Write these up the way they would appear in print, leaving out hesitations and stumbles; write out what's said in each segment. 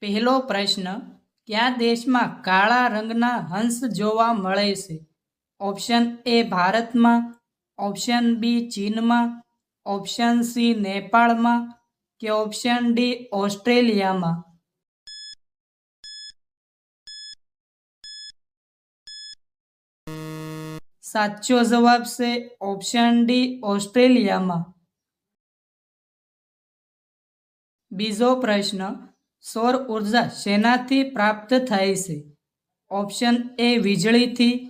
પહેલો પ્રશ્ન, કયા દેશમાં કાળા રંગના હંસ જોવા મળે છે? ઓપ્શન એ ભારતમાં, ઓપ્શન બી ચીનમાં, ઓપ્શન સી નેપાળમાં કે ઓપ્શન ડી ઓસ્ટ્રેલિયામાં. સાચો જવાબ છે ઓપ્શન ડી ઓસ્ટ્રેલિયામાં. બીજો પ્રશ્ન, સૌર ઉર્જા શેનાથી પ્રાપ્ત થાય છે? ઓપ્શન એ વીજળીથી,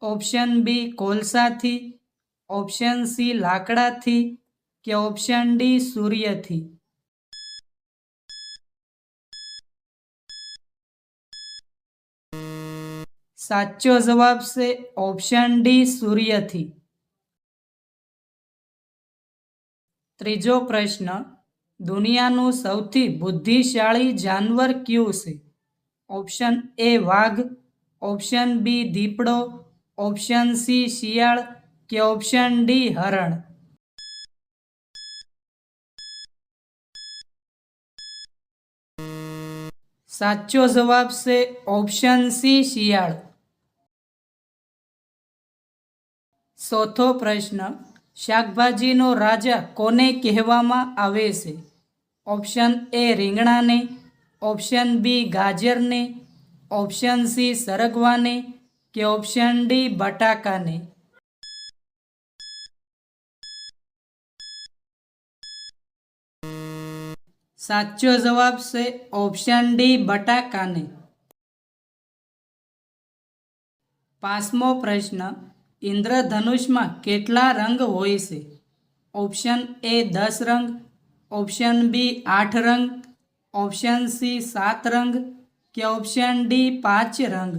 ઓપ્શન બી કોલસાથી, ઓપ્શન સી લાકડાથી કે ઓપ્શન ડી સૂર્યથી. સાચો જવાબ છે ઓપ્શન ડી સૂર્યથી. ત્રીજો પ્રશ્ન, દુનિયાનું સૌથી બુદ્ધિશાળી જાનવર કયું છે? ઓપ્શન એ વાઘ, ઓપ્શન બી દીપડો, ઓપ્શન સી શિયાળ કે ઓપ્શન ડી હરણ. સાચો જવાબ છે ઓપ્શન સી શિયાળ. ચોથો પ્રશ્ન, શાકભાજીનો રાજા કોને કહેવામાં આવે છે? ઓપ્શન એ રીંગણાને, ઓપ્શન બી ગાજરને, ઓપ્શન સી સરગવાને કે ઓપ્શન ડી બટાકાને. સાચો જવાબ છે ઓપ્શન ડી બટાકાને. પાંચમો પ્રશ્ન, ઇન્દ્રધનુષમાં કેટલા રંગ હોય છે? ઓપ્શન એ 10 રંગ, ઓપ્શન બી 8 રંગ, ઓપ્શન સી 7 રંગ કે ઓપ્શન ડી 5 રંગ.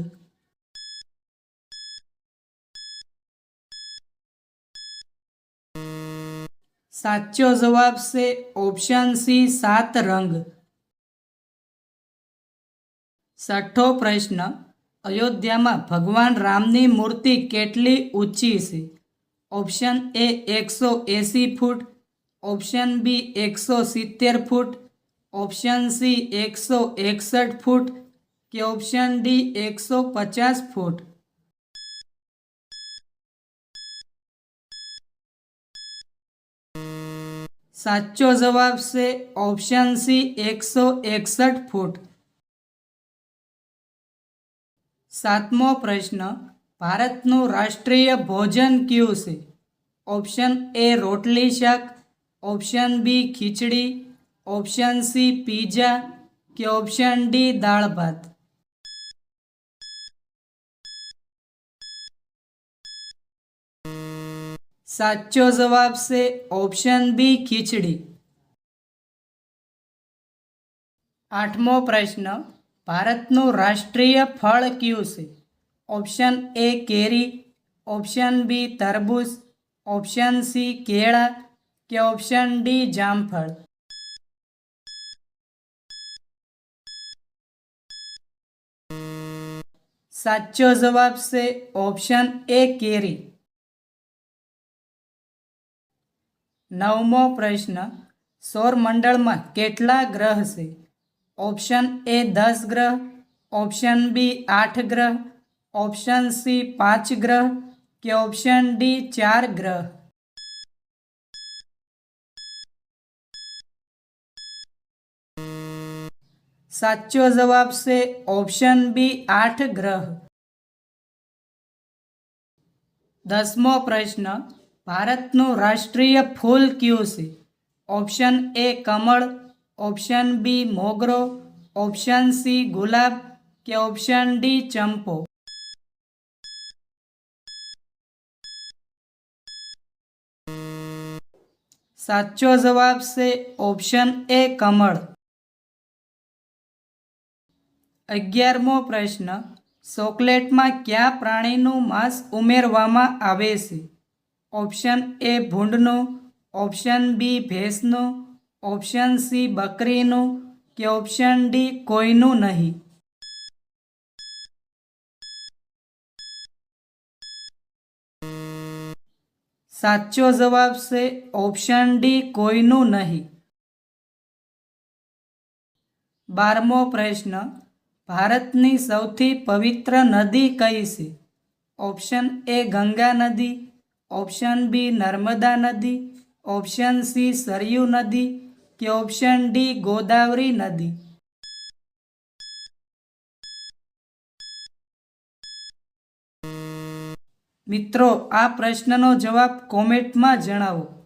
સાચો જવાબ છે ઓપ્શન સી 7 રંગ. છઠ્ઠો પ્રશ્ન, અયોધ્યામાં ભગવાન રામની મૂર્તિ કેટલી ઊંચી છે? Option A 180 foot, option B 170 foot, option C 161 foot કે ઓપ્શન ડી 150 ફૂટ. સાચો જવાબ છે ઓપ્શન સી 161 ફૂટ. સાતમો પ્રશ્ન, ભારતનું રાષ્ટ્રીય ભોજન કયું છે? ઓપ્શન એ રોટલી શાક, ઓપ્શન બી ખીચડી, ઓપ્શન સી પીઝા કે ઓપ્શન ડી દાળ ભાત. સાચો જવાબ છે ઓપ્શન બી ખીચડી. આઠમો પ્રશ્ન, ભારતનું રાષ્ટ્રીય ફળ કયું છે? ઓપ્શન એ કેરી, ઓપ્શન બી તરબૂચ, ઓપ્શન સી કેળા કે ઓપ્શન ડી જામફળ. સાચો જવાબ છે ઓપ્શન એ કેરી. નવમો પ્રશ્ન, સૌરમંડળમાં કેટલા ગ્રહ છે? ઓપ્શન એ 10 ગ્રહ, ઓપ્શન બી 8 ગ્રહ, ઓપ્શન સી 5 ગ્રહ કે ઓપ્શન ડી 4 ગ્રહ. સાચો જવાબ છે ઓપ્શન બી 8 ગ્રહ. દસમો પ્રશ્ન, ભારતનું રાષ્ટ્રીય ફૂલ કયું છે? ઓપ્શન એ કમળ, ઓપ્શન બી મોગરો, ઓપ્શન સી ગુલાબ કે ઓપ્શન ડી ચંપો. સાચો જવાબ છે ઓપ્શન એ કમળ. 11મો પ્રશ્ન, ચોકલેટમાં કયા પ્રાણીનું માંસ ઉમેરવામાં આવે છે? ઓપ્શન એ ભૂંડનું, ઓપ્શન બી ભેંસનું, ઓપ્શન સી બકરીનું કે ઓપ્શન ડી કોઈનું નહીં. સાચો જવાબ છે ઓપ્શન ડી કોઈનું નહીં. 12મો પ્રશ્ન, ભારતની સૌથી પવિત્ર નદી કઈ છે? ઓપ્શન એ ગંગા નદી, ઓપ્શન બી નર્મદા નદી, ઓપ્શન સી સરયુ નદી કે ઓપ્શન ડી ગોદાવરી નદી? મિત્રો, આ પ્રશ્નનો જવાબ કોમેન્ટમાં જણાવો.